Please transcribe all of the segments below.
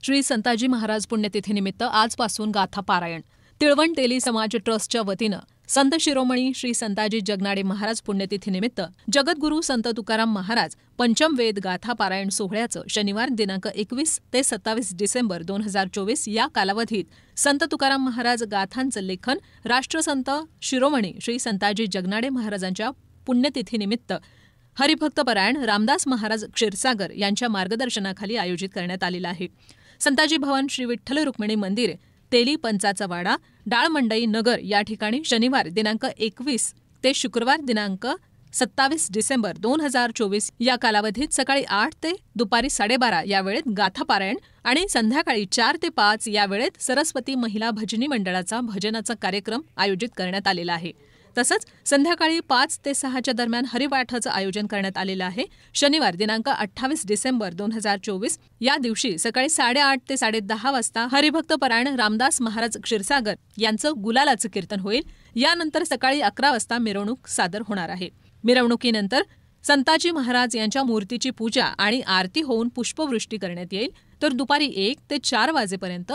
श्री संताजी महाराज पुण्यतिथीनिमित्त आजपासून गाथा पारायण. तिळवण तेली समाज ट्रस्टच्या वतीनं संत शिरोमणी श्री संताजी जगनाडे महाराज पुण्यतिथीनिमित्त जगद्गुरू संत तुकाराम महाराज पंचम वेद गाथा पारायण सोहळ्याचं शनिवार दिनांक 21 ते 27 डिसेंबर 2024 या कालावधीत संत तुकाराम महाराज गाथांचं लेखन राष्ट्रसंत शिरोमणी श्री संताजी जगनाडे महाराजांच्या पुण्यतिथीनिमित्त हरिभक्तपरायण रामदास महाराज क्षीरसागर यांच्या मार्गदर्शनाखाली आयोजित करण्यात आलेला आहे. संताजी भवन श्री विठ्ठल रुक्मिणी मंदिर तेली पंचाचा वाडा डाळमंडई नगर या ठिकाणी शनिवार दिनांक 21 ते शुक्रवार दिनांक 27 डिसेंबर 2024 या कालावधीत सकाळी 8 ते दुपारी 12:30 या वेळेत गाथा पारायण आणि संध्याकाळी 4 ते 5 या वेळेत सरस्वती महिला भजनी मंडळाचा भजनाचा कार्यक्रम आयोजित करण्यात आलेला आहे. तसंच संध्याकाळी 5 ते 6च्या दरम्यान हरिपाठाचं आयोजन करण्यात आलेलं आहे. शनिवार दिनांक 28 डिसेंबर 2024 या दिवशी सकाळी 8:30 ते 10:30 वाजता हरिभक्तपरायण रामदास महाराज क्षीरसागर यांचं गुलालाचं कीर्तन होईल. यानंतर सकाळी 11 वाजता मिरवणूक सादर होणार आहे. मिरवणुकीनंतर संताजी महाराज यांच्या मूर्तीची पूजा आणि आरती होऊन पुष्पवृष्टी करण्यात येईल. तर दुपारी 1 ते 4 वाजेपर्यंत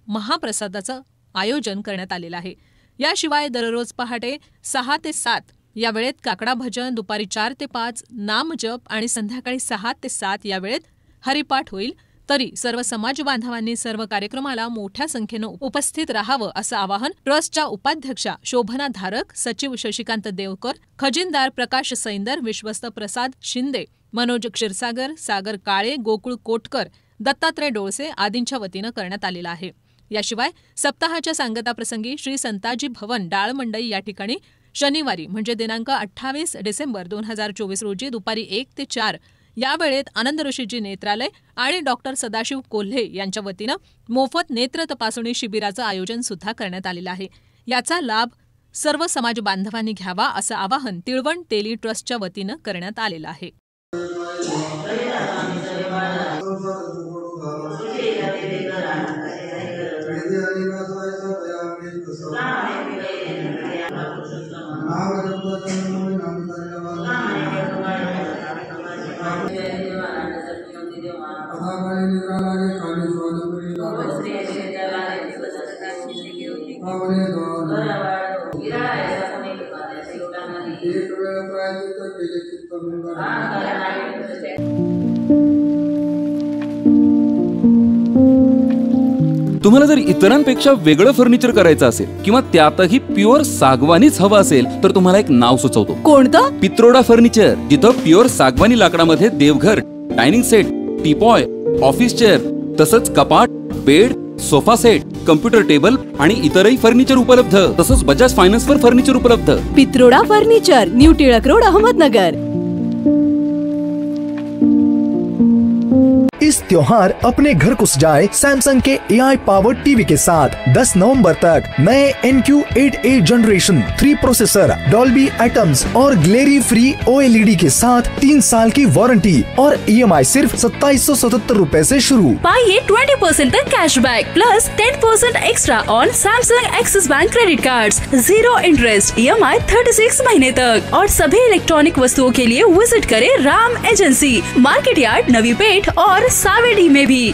महाप्रसादाचं आयोजन करण्यात आलेलं आहे. याशिवाय दररोज पहाटे 6 ते 7 या वेळेत काकडा भजन, दुपारी 4 ते 5 नामजप आणि संध्याकाळी 6 ते 7 या वेळेत हरिपाठ होईल. तरी सर्व समाज बांधवांनी सर्व कार्यक्रमाला मोठ्या संख्येनं उपस्थित राहावं असं आवाहन ट्रस्टच्या उपाध्यक्षा शोभना धारक, सचिव शशिकांत देवकर, खजिनदार प्रकाश सैंदर, विश्वस्त प्रसाद शिंदे, मनोज क्षीरसागर, सागर काळे, गोकुळ कोटकर, दत्तात्रय डोळसे आदींच्या वतीनं करण्यात आलेला आहे. याशिवाय सप्ताहाच्या सांगताप्रसंगी श्री संताजी भवन डाळमंडई या ठिकाणी शनिवारी म्हणजे दिनांक 28 डिसेंबर 2024 रोजी दुपारी 1 ते 4 या वेळेत आनंद ऋषीजी नेत्रालय आणि डॉक्टर सदाशिव कोल्हे यांच्या वतीनं मोफत नेत्र तपासणी शिबिराचं आयोजन सुद्धा करण्यात आलेलं आहे. याचा लाभ सर्व समाज बांधवांनी घ्यावा असं आवाहन तिळवण तेली ट्रस्टच्या वतीनं करण्यात आलेलं आहे. तुम्हाला जर इतरांपेक्षा वेगळं फर्निचर करायचं असेल किंवा त्यातही प्युअर सागवानीच हवं असेल तर तुम्हाला एक नाव सुचवतो. कोणतं? पित्रोडा फर्निचर, जिथं प्युअर सागवानी लाकडामध्ये देवघर, dining set, teapoy, office chair तसंच कपाट, bed, sofa set, computer table आणि इतरही फर्निचर उपलब्ध. तसंच बजाज फायनान्सवर फर्निचर उपलब्ध. Pitroda furniture, new Tilak road, Ahmednagar. इस त्योहार अपने घर को सजाए सैमसंग के AI पावर्ड टीवी के साथ 10 नवंबर तक नए NQ8A generation 3 processor, Dolby Atmos और ग्लेरी फ्री OLED के साथ 3 साल की वारंटी और EMI सिर्फ 2777 रुपए से शुरू. पाइए 20% तक cashback plus 10% extra on Samsung axis bank credit cards, 0 interest, EMI 36 महीने तक. और सभी इलेक्ट्रॉनिक वस्तुओं के लिए विजिट करें Ram agency, market yard, Navi Peth और सावेडी में भी.